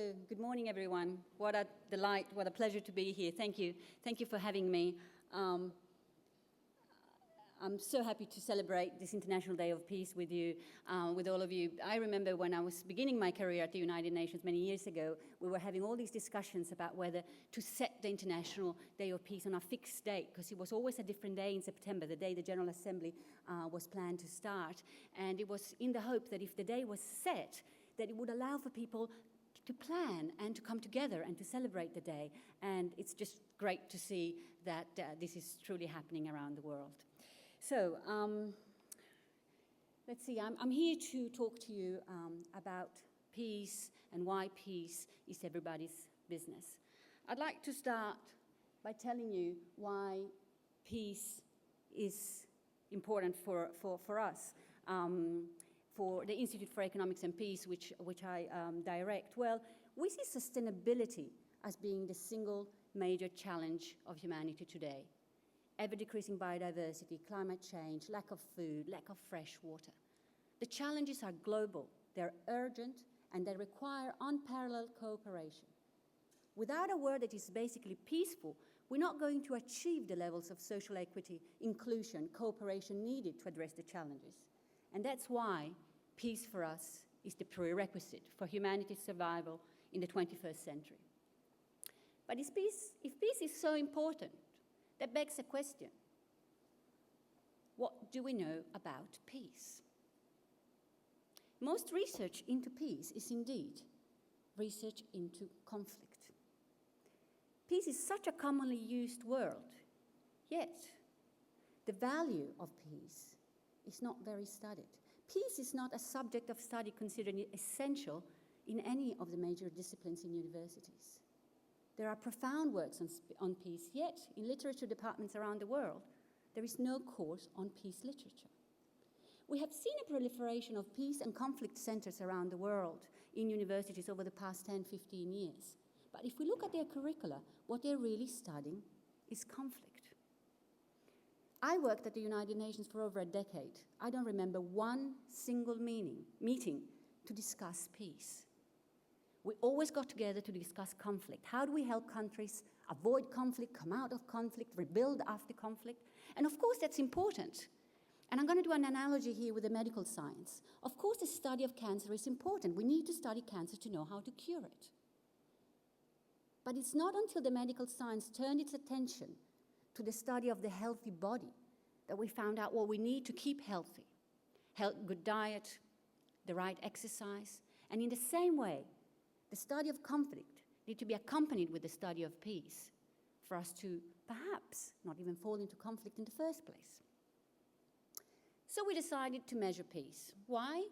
So, good morning, everyone. What a delight, what a pleasure to be here. Thank you. Thank you for having me. I'm so happy to celebrate this International Day of Peace with you, with all of you. I remember when I was beginning my career at the United Nations many years ago, we were having all these discussions about whether to set the International Day of Peace on a fixed date, because it was always a different day in September, the day the General Assembly was planned to start. And it was in the hope that if the day was set, that it would allow for people to plan and to come together and to celebrate the day. And it's just great to see that this is truly happening around the world. So, let's see, I'm here to talk to you about peace and why peace is everybody's business. I'd like to start by telling you why peace is important for us. For the Institute for Economics and Peace, which I direct, well, we see sustainability as being the single major challenge of humanity today. Ever-decreasing biodiversity, climate change, lack of food, lack of fresh water. The challenges are global, they're urgent, and they require unparalleled cooperation. Without a world that is basically peaceful, we're not going to achieve the levels of social equity, inclusion, cooperation needed to address the challenges. And that's why peace for us is the prerequisite for humanity's survival in the 21st century. But if peace is so important, that begs a question. What do we know about peace? Most research into peace is indeed research into conflict. Peace is such a commonly used word, yet the value of peace is not very studied. Peace is not a subject of study considered essential in any of the major disciplines in universities. There are profound works on peace, yet in literature departments around the world, there is no course on peace literature. We have seen a proliferation of peace and conflict centers around the world in universities over the past 10, 15 years. But if we look at their curricula, what they're really studying is conflict. I worked at the United Nations for over a decade. I don't remember one single meeting to discuss peace. We always got together to discuss conflict. How do we help countries avoid conflict, come out of conflict, rebuild after conflict? And of course, that's important. And I'm going to do an analogy here with the medical science. Of course, the study of cancer is important. We need to study cancer to know how to cure it. But it's not until the medical science turned its attention to the study of the healthy body that we found out what we need to keep healthy. Good diet, the right exercise, and in the same way, the study of conflict needs to be accompanied with the study of peace for us to perhaps not even fall into conflict in the first place. So we decided to measure peace. Why?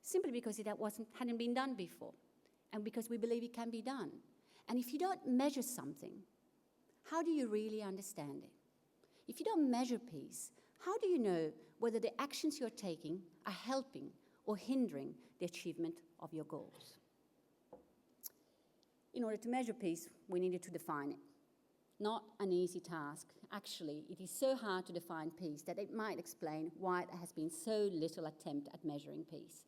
Simply because it hadn't been done before, and because we believe it can be done. And if you don't measure something, how do you really understand it? If you don't measure peace, how do you know whether the actions you're taking are helping or hindering the achievement of your goals? In order to measure peace, we needed to define it. Not an easy task. Actually, it is so hard to define peace that it might explain why there has been so little attempt at measuring peace.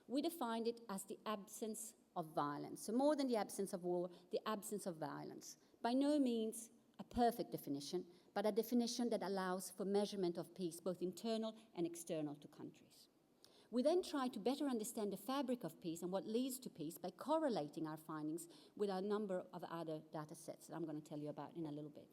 We defined it as the absence of violence. So more than the absence of war, the absence of violence. By no means a perfect definition, but a definition that allows for measurement of peace, both internal and external to countries. We then try to better understand the fabric of peace and what leads to peace by correlating our findings with a number of other data sets that I'm going to tell you about in a little bit.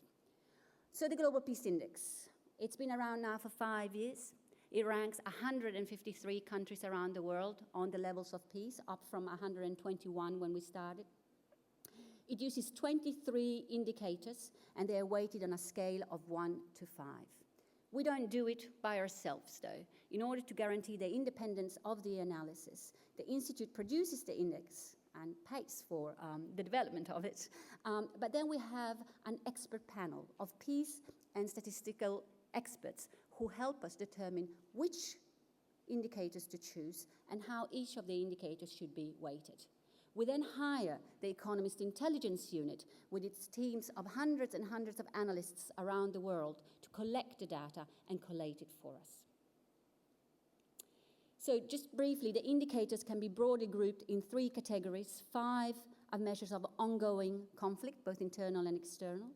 So the Global Peace Index, it's been around now for 5 years. It ranks 153 countries around the world on the levels of peace, up from 121 when we started. It uses 23 indicators, and they are weighted on a scale of 1 to 5. We don't do it by ourselves, though. In order to guarantee the independence of the analysis, the Institute produces the index and pays for the development of it. But then we have an expert panel of peace and statistical experts who help us determine which indicators to choose and how each of the indicators should be weighted. We then hire the Economist Intelligence Unit with its teams of hundreds and hundreds of analysts around the world to collect the data and collate it for us. So just briefly, the indicators can be broadly grouped in 3 categories, 5 are measures of ongoing conflict, both internal and external.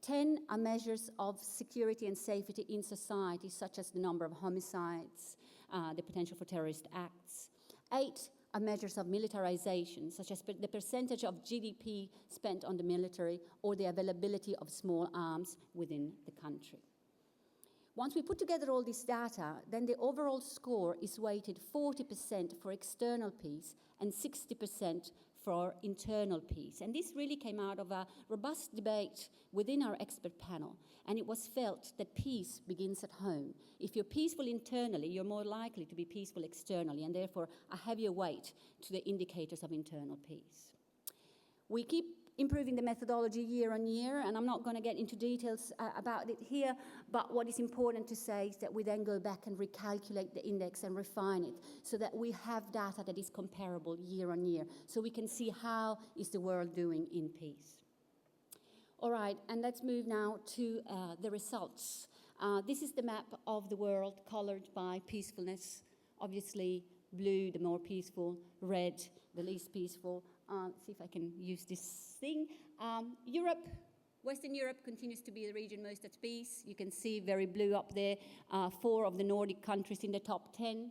10 are measures of security and safety in society, such as the number of homicides, the potential for terrorist acts. 8 are measures of militarization, such as the percentage of GDP spent on the military or the availability of small arms within the country. Once we put together all this data, then the overall score is weighted 40% for external peace and 60% for internal peace. And this really came out of a robust debate within our expert panel. And it was felt that peace begins at home. If you're peaceful internally, you're more likely to be peaceful externally, and therefore a heavier weight to the indicators of internal peace. We keep improving the methodology year on year, and I'm not going to get into details about it here, but what is important to say is that we then go back and recalculate the index and refine it so that we have data that is comparable year on year, so we can see how is the world doing in peace. All right, and let's move now to the results. This is the map of the world colored by peacefulness. Obviously, blue, the more peaceful, red, the least peaceful. Let's see if I can use this thing. Europe, Western Europe continues to be the region most at peace. You can see very blue up there, 4 of the Nordic countries in the top 10.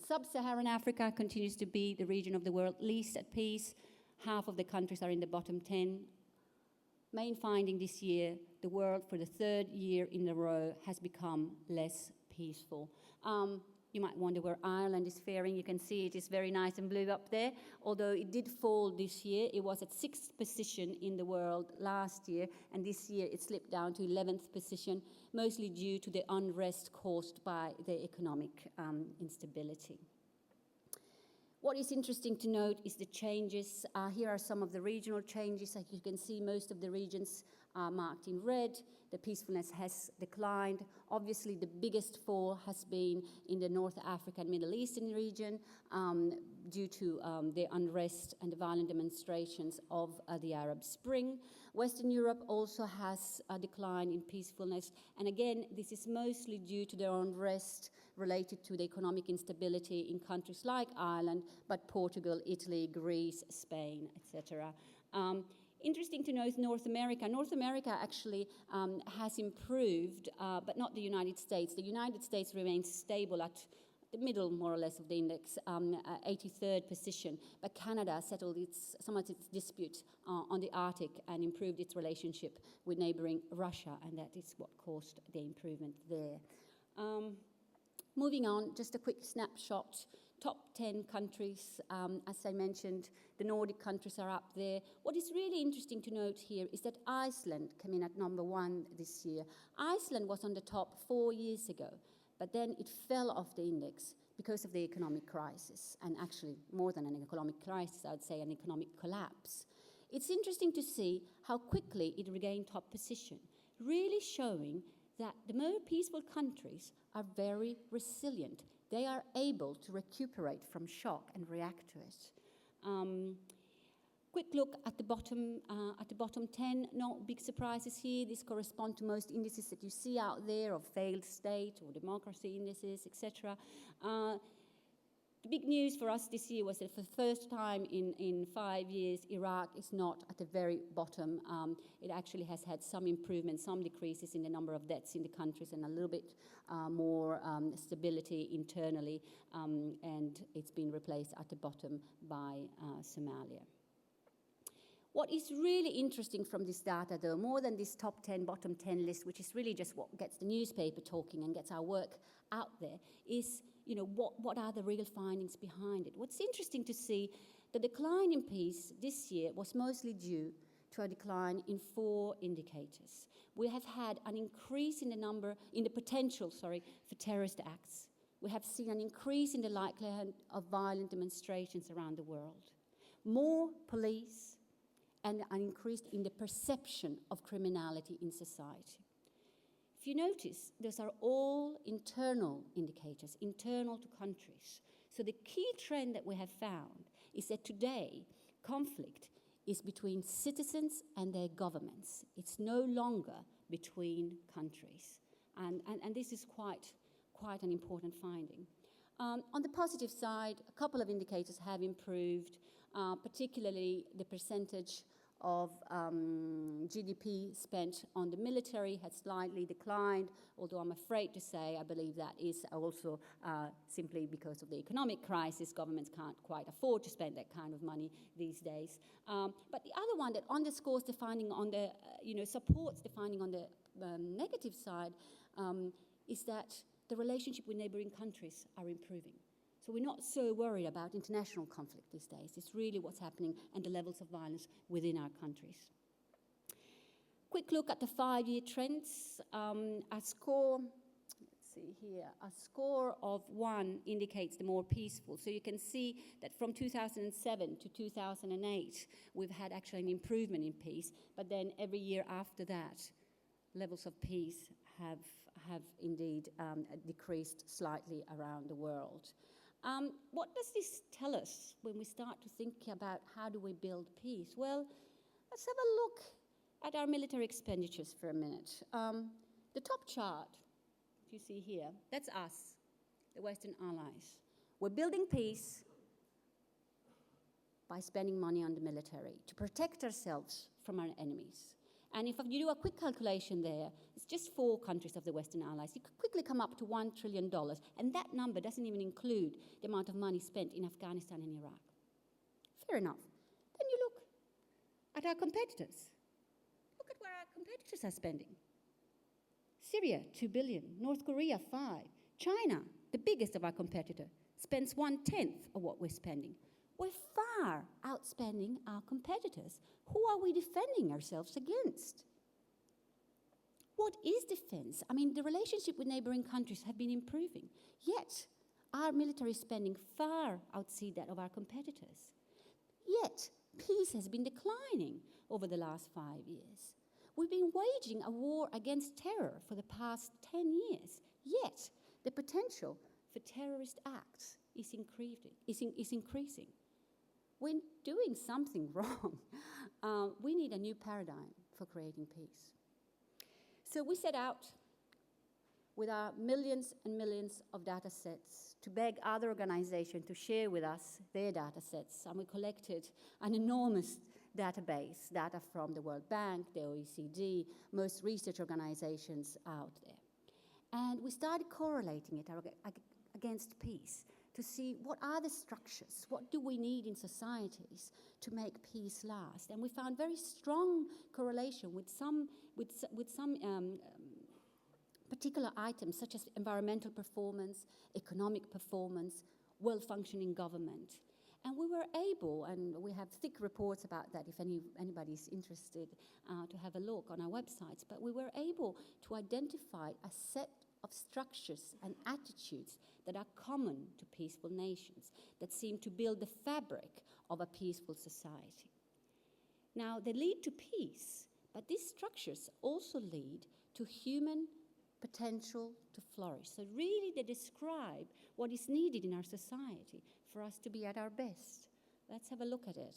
Sub-Saharan Africa continues to be the region of the world least at peace. Half of the countries are in the bottom 10. Main finding this year, the world for the 3rd year in a row has become less peaceful. You might wonder where Ireland is faring. You can see it is very nice and blue up there. Although it did fall this year, it was at 6th position in the world last year, and this year it slipped down to 11th position, mostly due to the unrest caused by the economic instability. What is interesting to note is the changes. Here are some of the regional changes. Like you can see, most of the regions are marked in red. The peacefulness has declined. Obviously, the biggest fall has been in the North African Middle Eastern region due to the unrest and the violent demonstrations of the Arab Spring. Western Europe also has a decline in peacefulness. And again, this is mostly due to the unrest related to the economic instability in countries like Ireland, but Portugal, Italy, Greece, Spain, etc. Interesting to note North America. North America actually has improved, but not the United States. The United States remains stable at the middle, more or less, of the index, 83rd position. But Canada settled some of its disputes on the Arctic and improved its relationship with neighboring Russia, and that is what caused the improvement there. Moving on, just a quick snapshot. Top 10 countries, as I mentioned, the Nordic countries are up there. What is really interesting to note here is that Iceland came in at number 1 this year. Iceland was on the top 4 years ago, but then it fell off the index because of the economic crisis, and actually more than an economic crisis, I would say an economic collapse. It's interesting to see how quickly it regained top position, really showing that the more peaceful countries are very resilient. They are able to recuperate from shock and react to it. Quick look at the bottom 10. No big surprises here. These correspond to most indices that you see out there of failed state or democracy indices, etc. The big news for us this year was that for the first time in 5 years, Iraq is not at the very bottom. It actually has had some improvement, some decreases in the number of deaths in the countries, and a little bit more stability internally, and it's been replaced at the bottom by Somalia. What is really interesting from this data, though, more than this top 10, bottom 10 list, which is really just what gets the newspaper talking and gets our work out there, is what are the real findings behind it? What's interesting to see, the decline in peace this year was mostly due to a decline in 4 indicators. We have had an increase in the potential for terrorist acts. We have seen an increase in the likelihood of violent demonstrations around the world. More police, and an increase in the perception of criminality in society. If you notice, those are all internal indicators, internal to countries. So the key trend that we have found is that today, conflict is between citizens and their governments. It's no longer between countries. And this is quite an important finding. On the positive side, a couple of indicators have improved, particularly the percentage of GDP spent on the military has slightly declined, although I'm afraid to say I believe that is also simply because of the economic crisis. Governments can't quite afford to spend that kind of money these days. But the other one that underscores the finding on the, supports the finding on the negative side is that the relationship with neighboring countries are improving. So we're not so worried about international conflict these days. It's really what's happening and the levels of violence within our countries. Quick look at the 5-year trends. A score of 1 indicates the more peaceful. So you can see that from 2007 to 2008, we've had actually an improvement in peace, but then every year after that, levels of peace have indeed decreased slightly around the world. What does this tell us when we start to think about how do we build peace? Well, let's have a look at our military expenditures for a minute. The top chart, you see here, that's us, the Western allies. We're building peace by spending money on the military to protect ourselves from our enemies. And if you do a quick calculation there, it's just 4 countries of the Western allies. You could quickly come up to $1 trillion, and that number doesn't even include the amount of money spent in Afghanistan and Iraq. Fair enough. Then you look at our competitors. Look at where our competitors are spending. Syria, $2 billion. North Korea, $5 billion. China, the biggest of our competitors, spends 1/10 of what we're spending. We're far outspending our competitors. Who are we defending ourselves against? What is defense? I mean, the relationship with neighboring countries have been improving, yet our military spending far exceeds that of our competitors. Yet, peace has been declining over the last 5 years. We've been waging a war against terror for the past 10 years, yet the potential for terrorist acts is increasing. We're doing something wrong. We need a new paradigm for creating peace. So we set out with our millions and millions of data sets to beg other organizations to share with us their data sets. And we collected an enormous database, data from the World Bank, the OECD, most research organizations out there. And we started correlating it against peace to see what are the structures, what do we need in societies to make peace last. And we found very strong correlation with some particular items such as environmental performance, economic performance, well-functioning government. And we were able, and we have thick reports about that if anybody's interested to have a look on our websites, but we were able to identify a set of structures and attitudes that are common to peaceful nations, that seem to build the fabric of a peaceful society. Now, they lead to peace, but these structures also lead to human potential to flourish. So really they describe what is needed in our society for us to be at our best. Let's have a look at it.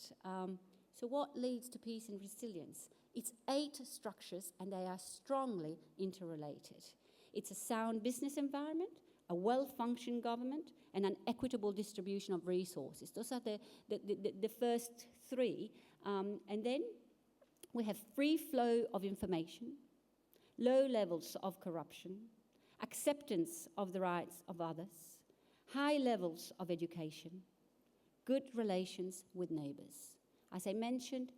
So what leads to peace and resilience? It's 8 structures, and they are strongly interrelated. It's a sound business environment, a well-functioning government, and an equitable distribution of resources. Those are the first 3. And then we have free flow of information, low levels of corruption, acceptance of the rights of others, high levels of education, good relations with neighbors. As I mentioned,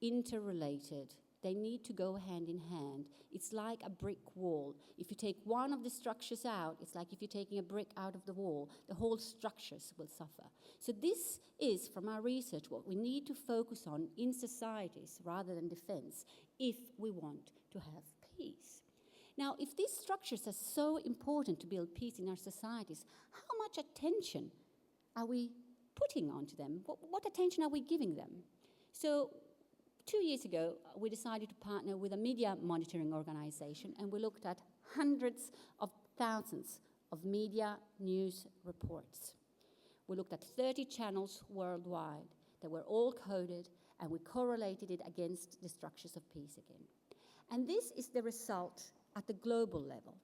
interrelated. They need to go hand in hand. It's like a brick wall. If you take one of the structures out, it's like if you're taking a brick out of the wall, the whole structures will suffer. So this is, from our research, what we need to focus on in societies rather than defense if we want to have peace. Now, if these structures are so important to build peace in our societies, how much attention are we putting onto them? What attention are we giving them? So 2 years ago, we decided to partner with a media monitoring organization, and we looked at hundreds of thousands of media news reports. We looked at 30 channels worldwide that were all coded, and we correlated it against the structures of peace again. And this is the result at the global level.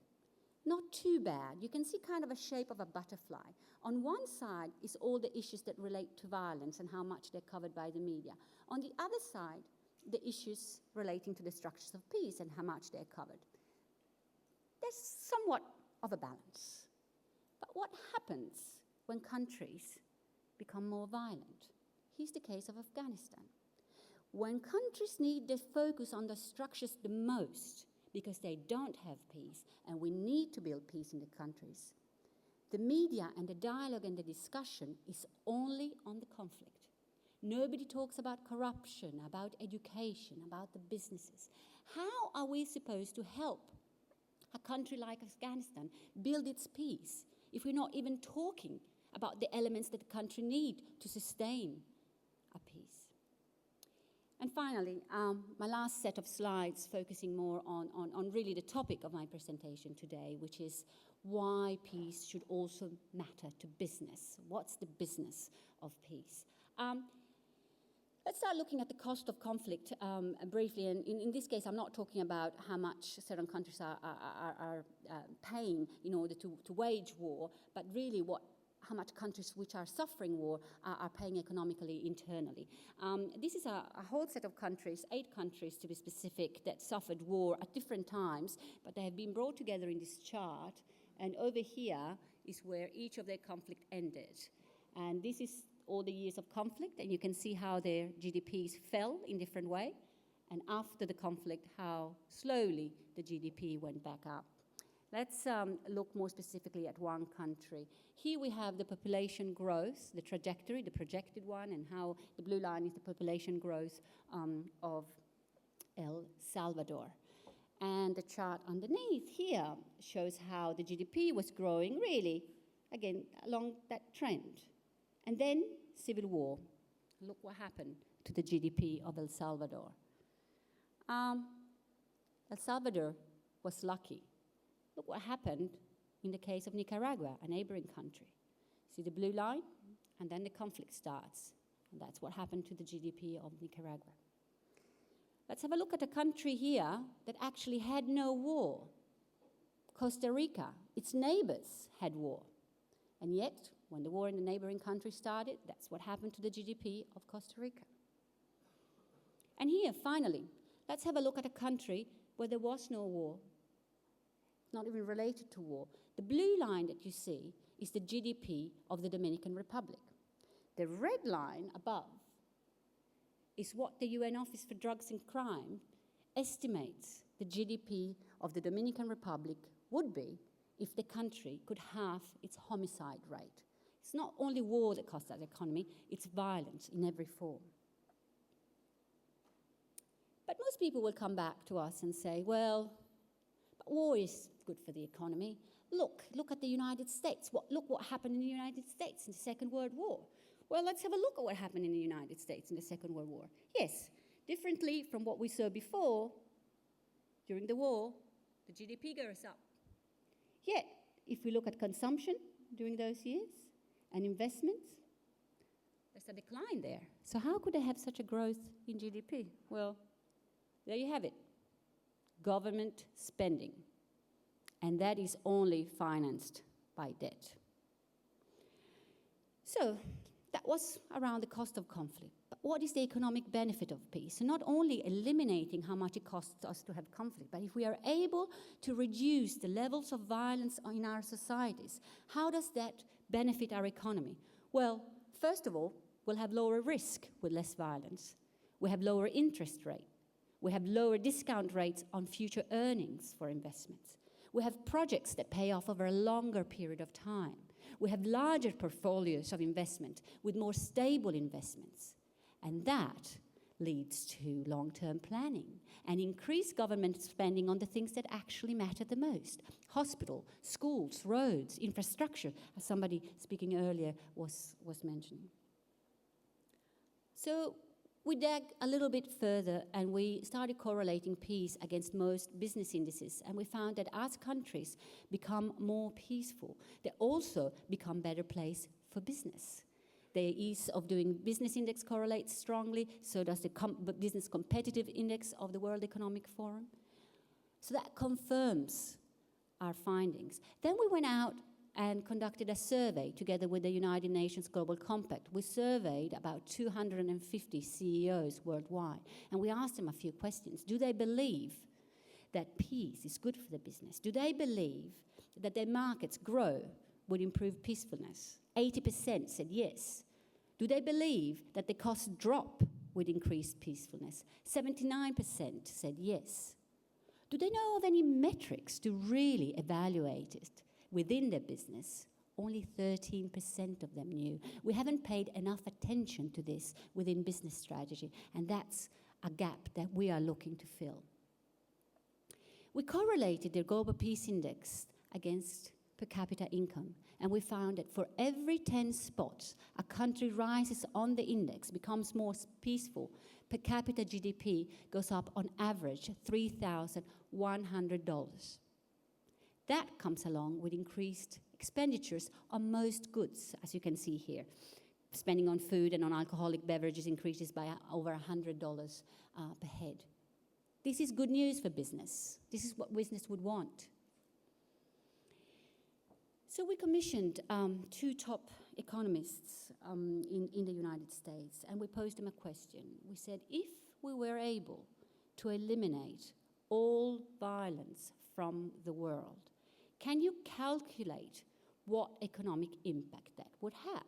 not too bad. You can see kind of a shape of a butterfly. On one side is all the issues that relate to violence and how much they're covered by the media. On the other side, the issues relating to the structures of peace and how much they're covered. There's somewhat of a balance. But what happens when countries become more violent? Here's the case of Afghanistan. When countries need to focus on the structures the most because they don't have peace and we need to build peace in the countries, the media and the dialogue and the discussion is only on the conflict. Nobody talks about corruption, about education, about the businesses. How are we supposed to help a country like Afghanistan build its peace if we're not even talking about the elements that the country needs to sustain a peace? And finally, my last set of slides focusing more on really the topic of my presentation today, which is why peace should also matter to business. What's the business of peace? Let's start looking at the cost of conflict briefly. And in this case, I'm not talking about how much certain countries are paying in order to wage war, but really how much countries which are suffering war are paying economically internally. This is a whole set of countries, 8 countries to be specific, that suffered war at different times, but they have been brought together in this chart. And over here is where each of their conflict ended. And this is all the years of conflict, and you can see how their GDPs fell in different way. And after the conflict, how slowly the GDP went back up. Let's look more specifically at one country. Here we have the population growth, the trajectory, the projected one, and how the blue line is the population growth of El Salvador. And the chart underneath here shows how the GDP was growing really, again, along that trend. And then civil war. Look what happened to the GDP of El Salvador. El Salvador was lucky. Look what happened in the case of Nicaragua, a neighboring country. See the blue line? And then the conflict starts. And that's what happened to the GDP of Nicaragua. Let's have a look at a country here that actually had no war. Costa Rica, its neighbors had war. And yet, when the war in the neighboring country started, that's what happened to the GDP of Costa Rica. And here, finally, let's have a look at a country where there was no war, not even related to war. The blue line that you see is the GDP of the Dominican Republic. The red line above is what the UN Office for Drugs and Crime estimates the GDP of the Dominican Republic would be if the country could halve its homicide rate. It's not only war that costs that economy, it's violence in every form. But most people will come back to us and say, well, but war is good for the economy. Look at the United States. Look what happened in the United States in the Second World War. Well, let's have a look at what happened in the United States in the Second World War. Yes, differently from what we saw before, during the war, the GDP goes up. Yet, if we look at consumption during those years and investments, there's a decline there. So how could they have such a growth in GDP? Well, there you have it. Government spending. And that is only financed by debt. So that was around the cost of conflict. But what is the economic benefit of peace? So not only eliminating how much it costs us to have conflict, but if we are able to reduce the levels of violence in our societies, how does that benefit our economy? Well, first of all, we'll have lower risk with less violence. We have lower interest rate. We have lower discount rates on future earnings for investments. We have projects that pay off over a longer period of time. We have larger portfolios of investment with more stable investments. And that leads to long-term planning and increased government spending on the things that actually matter the most. Hospital, schools, roads, infrastructure, as somebody speaking earlier was mentioning. So we dug a little bit further and we started correlating peace against most business indices, and we found that as countries become more peaceful, they also become better place for business. The ease of doing business index correlates strongly, so does the business competitive index of the World Economic Forum. So that confirms our findings. Then we went out and conducted a survey together with the United Nations Global Compact. We surveyed about 250 CEOs worldwide, and we asked them a few questions. Do they believe that peace is good for the business? Do they believe that their markets grow would improve peacefulness? 80% said yes. Do they believe that the costs drop with increased peacefulness? 79% said yes. Do they know of any metrics to really evaluate it within their business? Only 13% of them knew. We haven't paid enough attention to this within business strategy, and that's a gap that we are looking to fill. We correlated the Global Peace Index against per capita income, and we found that for every 10 spots a country rises on the index, becomes more peaceful, per capita GDP goes up on average $3,100. That comes along with increased expenditures on most goods, as you can see here. Spending on food and on alcoholic beverages increases by over $100 per head. This is good news for business. This is what business would want. So we commissioned two top economists in the United States, and we posed them a question. We said, if we were able to eliminate all violence from the world, can you calculate what economic impact that would have?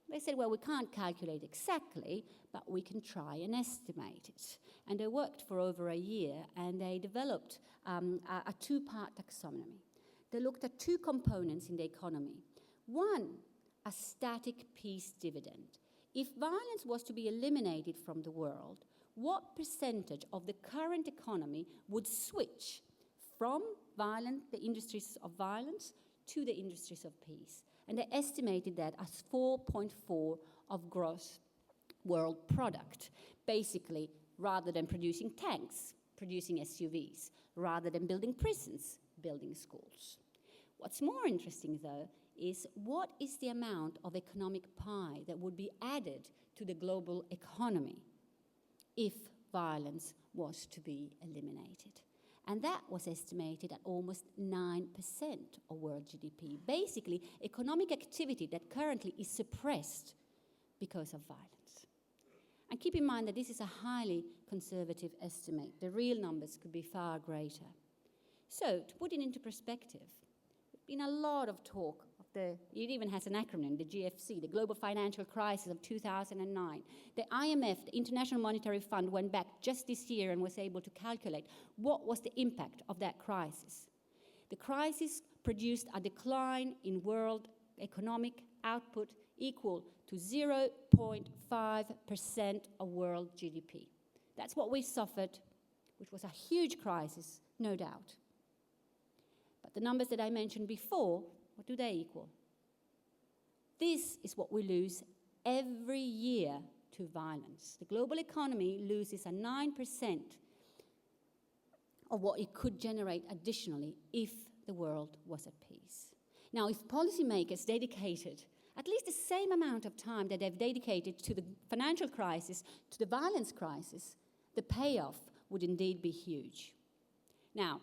They said, well, we can't calculate exactly, but we can try and estimate it. And they worked for over a year, and they developed a two-part taxonomy. They looked at two components in the economy. One, a static peace dividend. If violence was to be eliminated from the world, what percentage of the current economy would switch from the industries of violence to the industries of peace? And they estimated that as 4.4 of gross world product. Basically, rather than producing tanks, producing SUVs. Rather than building prisons, building schools. What's more interesting, though, is what is the amount of economic pie that would be added to the global economy if violence was to be eliminated? And that was estimated at almost 9% of world GDP. Basically, economic activity that currently is suppressed because of violence. And keep in mind that this is a highly conservative estimate. The real numbers could be far greater. So, to put it into perspective, there's been a lot of talk of it even has an acronym, the GFC, the Global Financial Crisis of 2009. The IMF, the International Monetary Fund, went back just this year and was able to calculate what was the impact of that crisis. The crisis produced a decline in world economic output equal to 0.5% of world GDP. That's what we suffered, which was a huge crisis, no doubt. But the numbers that I mentioned before, what do they equal? This is what we lose every year to violence. The global economy loses a 9% of what it could generate additionally if the world was at peace. Now, if policymakers dedicated at least the same amount of time that they've dedicated to the financial crisis, to the violence crisis, the payoff would indeed be huge. Now,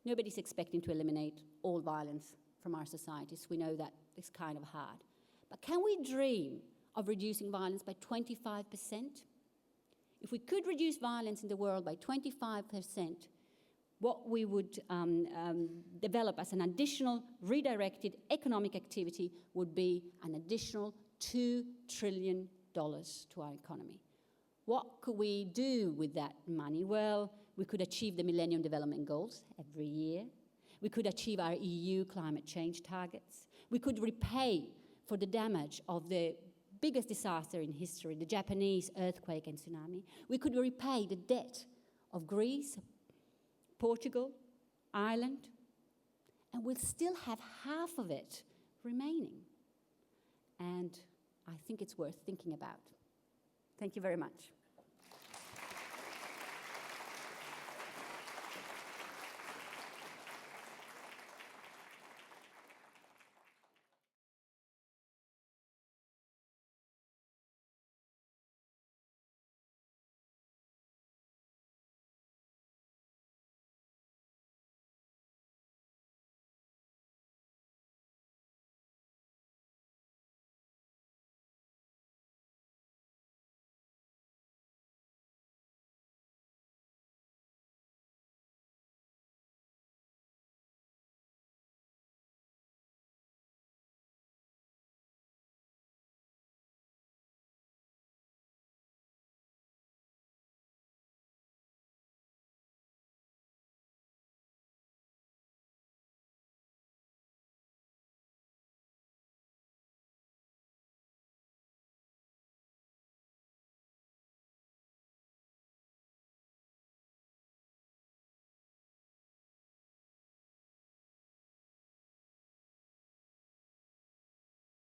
nobody's expecting to eliminate all violence from our societies. We know that it's kind of hard. But can we dream of reducing violence by 25%? If we could reduce violence in the world by 25%, what we would develop as an additional redirected economic activity would be an additional $2 trillion to our economy. What could we do with that money? Well, we could achieve the Millennium Development Goals every year. We could achieve our EU climate change targets. We could repay for the damage of the biggest disaster in history, the Japanese earthquake and tsunami. We could repay the debt of Greece, Portugal, Ireland, and we'll still have half of it remaining. And I think it's worth thinking about. Thank you very much.